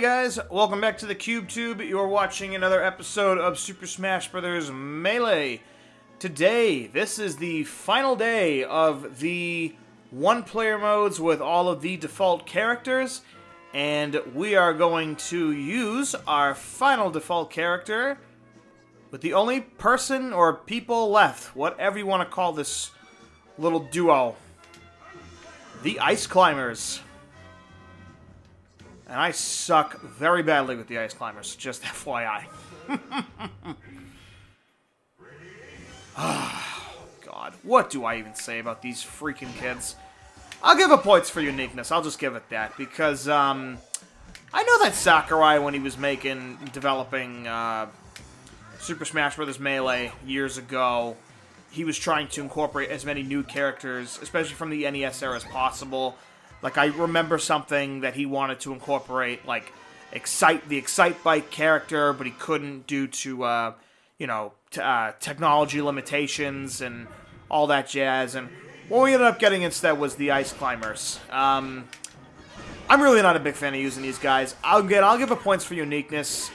guys, welcome back to the CubeTube. You're watching another episode of Super Smash Bros. Melee. Today, this is the final day of the one-player modes with all of the default characters, and we are going to use our final default character with the only person or people left, whatever you want to call this little duo, the Ice Climbers. And I suck very badly with the Ice Climbers, just FYI. Oh, God. What do I even say about these freaking kids? I'll give it points for uniqueness. I'll just give it that. Because, I know that Sakurai, when he was developing Super Smash Bros. Melee years ago, he was trying to incorporate as many new characters, especially from the NES era, as possible. Like, I remember something that he wanted to incorporate, like, the Excite Bike character, but he couldn't due to, technology limitations and all that jazz. And what we ended up getting instead was the Ice Climbers. I'm really not a big fan of using these guys. I'll give it points for uniqueness,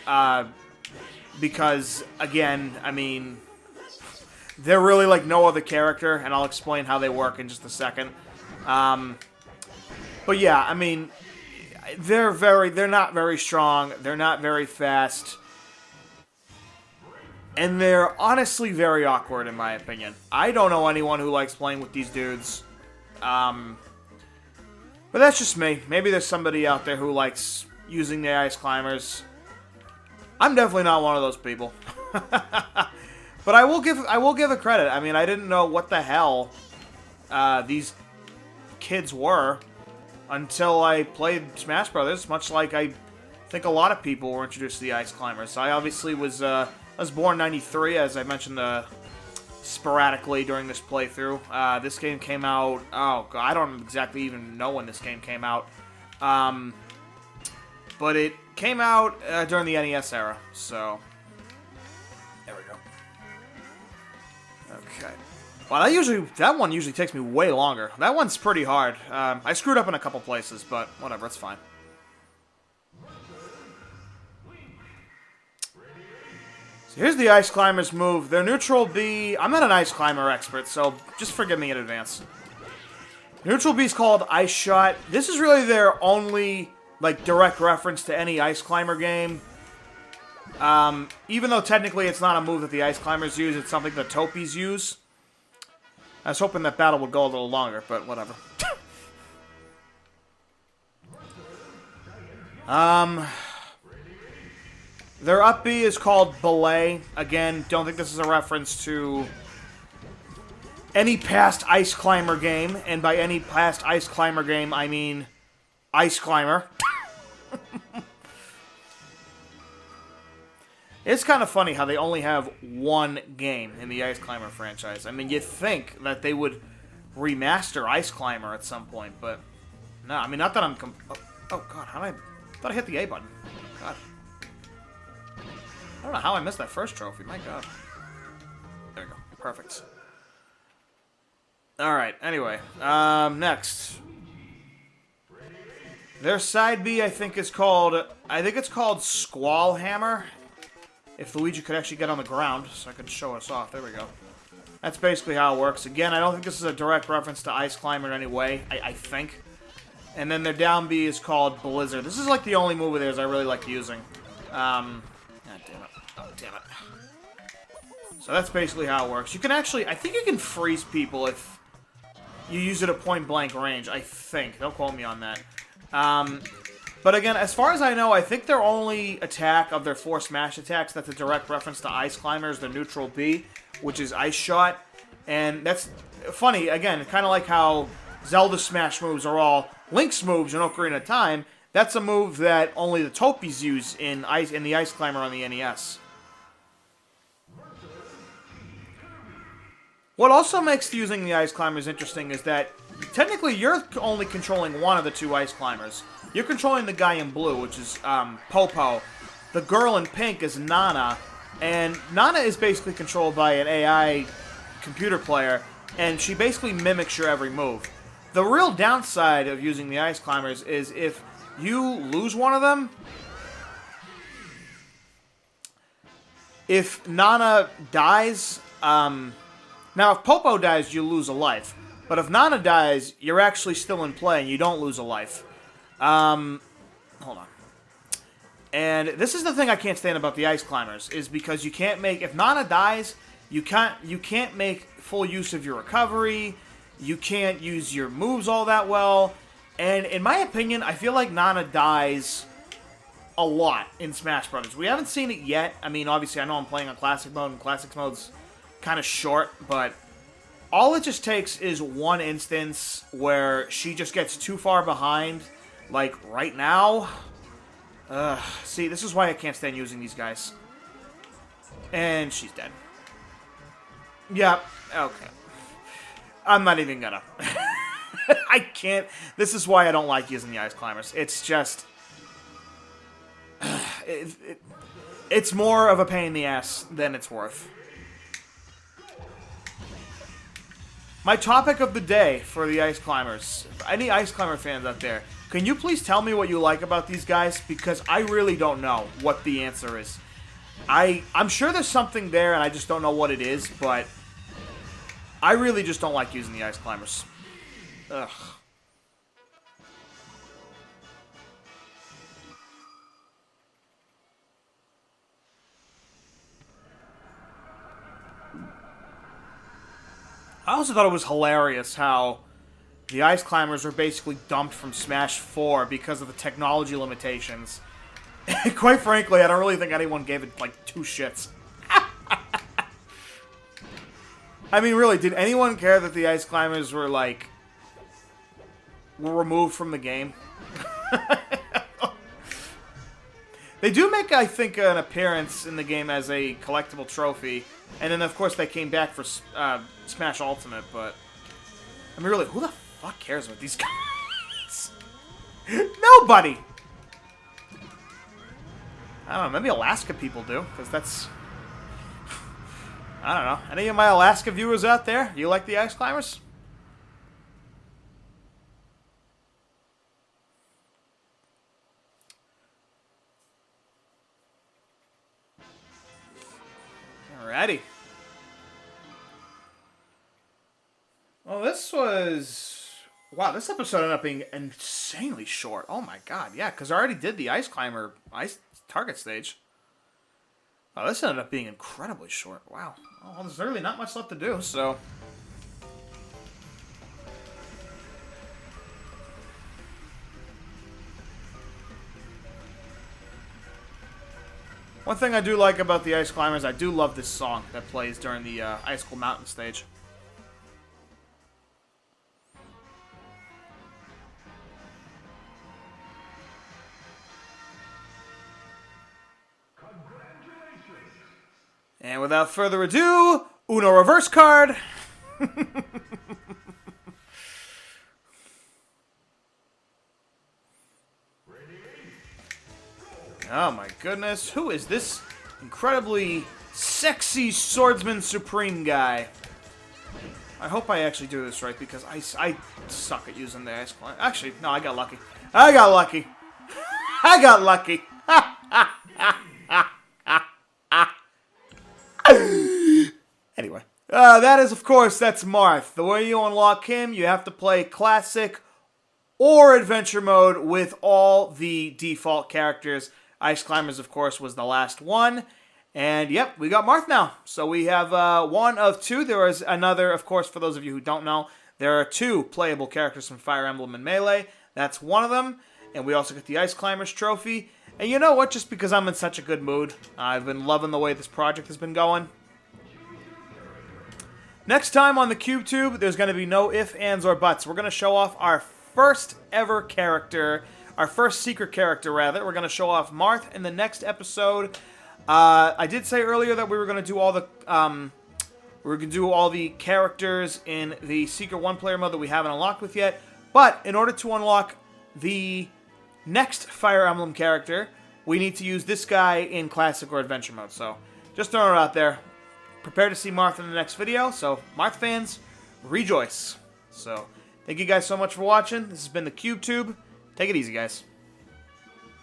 because, again, I mean, they're really like no other character, and I'll explain how they work in just a second. But yeah, I mean, they're not very strong, they're not very fast, and they're honestly very awkward in my opinion. I don't know anyone who likes playing with these dudes. But that's just me. Maybe there's somebody out there who likes using the Ice Climbers. I'm definitely not one of those people. But I will give it credit. I mean, I didn't know what the hell these kids were until I played Smash Brothers, much like I think a lot of people were introduced to the Ice Climbers. I obviously was born in '93, as I mentioned sporadically during this playthrough. This game came out, oh god, I don't exactly even know when this game came out. But it came out during the NES era, so there we go. Okay. Well, that one usually takes me way longer. That one's pretty hard. I screwed up in a couple places, but whatever, it's fine. So here's the Ice Climbers move. Their neutral B... I'm not an Ice Climber expert, so just forgive me in advance. Neutral B is called Ice Shot. This is really their only, like, direct reference to any Ice Climber game. Even though technically it's not a move that the Ice Climbers use, it's something the Topies use. I was hoping that battle would go a little longer, but whatever. Their up B is called Belay. Again, don't think this is a reference to any past Ice Climber game. And by any past Ice Climber game, I mean Ice Climber. It's kind of funny how they only have one game in the Ice Climber franchise. I mean, you'd think that they would remaster Ice Climber at some point, but no. I mean, not that I'm... Oh, God, I thought I hit the A button. God. I don't know how I missed that first trophy. My God. There we go. Perfect. Alright, anyway. Next. Their side B, I think, is called... I think it's called Squall Hammer. If Luigi could actually get on the ground, so I could show us off. There we go. That's basically how it works. Again, I don't think this is a direct reference to Ice Climber in any way. I think. And then their down B is called Blizzard. This is like the only move of theirs I really like using. God damn it. Oh, damn it. So that's basically how it works. You can actually... I think you can freeze people if you use it at point-blank range. I think. Don't quote me on that. But again, as far as I know, I think their only attack of their 4 Smash attacks that's a direct reference to Ice Climber is the neutral B, which is Ice Shot. And that's funny, again, kind of like how Zelda Smash moves are all Link's moves in Ocarina of Time. That's a move that only the Topies use in the Ice Climber on the NES. What also makes using the Ice Climbers interesting is that technically you're only controlling one of the 2 Ice Climbers. You're controlling the guy in blue, which is Popo. The girl in pink is Nana, and Nana is basically controlled by an AI computer player, and she basically mimics your every move. The real downside of using the Ice Climbers is if you lose one of them, if Nana dies, now if Popo dies, you lose a life. But if Nana dies, you're actually still in play and you don't lose a life. Hold on. And this is the thing I can't stand about the Ice Climbers, is because you can't make, if Nana dies, you can't make full use of your recovery, you can't use your moves all that well, and in my opinion, I feel like Nana dies a lot in Smash Brothers. We haven't seen it yet. I mean, obviously, I know I'm playing on Classic Mode, and Classic Mode's kind of short, but all it just takes is one instance where she just gets too far behind, like right now. See, this is why I can't stand using these guys. And she's dead. Yep, okay. I'm not even gonna. I can't. This is why I don't like using the Ice Climbers. It's just... it's more of a pain in the ass than it's worth. My topic of the day for the Ice Climbers. Any Ice Climber fans out there, can you please tell me what you like about these guys? Because I really don't know what the answer is. I'm sure there's something there, and I just don't know what it is, but I really just don't like using the Ice Climbers. Ugh. I also thought it was hilarious how the Ice Climbers were basically dumped from Smash 4 because of the technology limitations. Quite frankly, I don't really think anyone gave it, like, two shits. I mean, really, did anyone care that the Ice Climbers were, like, were removed from the game? They do make, I think, an appearance in the game as a collectible trophy. And then, of course, they came back for Smash Ultimate, but... I mean, really, who the fuck cares about these guys? Nobody! I don't know, maybe Alaska people do, because that's... I don't know. Any of my Alaska viewers out there, you like the Ice Climbers? Alrighty. Well, this was... Wow, this episode ended up being insanely short. Oh my god, yeah, because I already did the Ice Climber Ice Target stage. Oh, this ended up being incredibly short. Wow. Well, there's really not much left to do, so... One thing I do like about the Ice Climbers, I do love this song that plays during the Icicle Mountain stage. And without further ado, Uno reverse card. Oh my goodness, who is this incredibly sexy Swordsman Supreme guy? I hope I actually do this right, because I suck at using the Ice Climber. Actually, no, I got lucky. I got lucky. I got lucky. Anyway, that is, of course, that's Marth. The way you unlock him, you have to play Classic or Adventure Mode with all the default characters. Ice Climbers, of course, was the last one. And, yep, we got Marth now. So we have one of two. There is another, of course, for those of you who don't know, there are two playable characters from Fire Emblem and Melee. That's one of them. And we also get the Ice Climbers trophy. And you know what? Just because I'm in such a good mood, I've been loving the way this project has been going. Next time on the CubeTube, there's going to be no ifs, ands, or buts. We're going to show off our first ever character, our first secret character, rather. We're going to show off Marth in the next episode. I did say earlier that we were going to do all the characters in the secret one-player mode that we haven't unlocked with yet. But in order to unlock the next Fire Emblem character, we need to use this guy in Classic or Adventure mode. So, just throwing it out there. Prepare to see Marth in the next video. So, Marth fans, rejoice. So, thank you guys so much for watching. This has been the CubeTube. Take it easy, guys.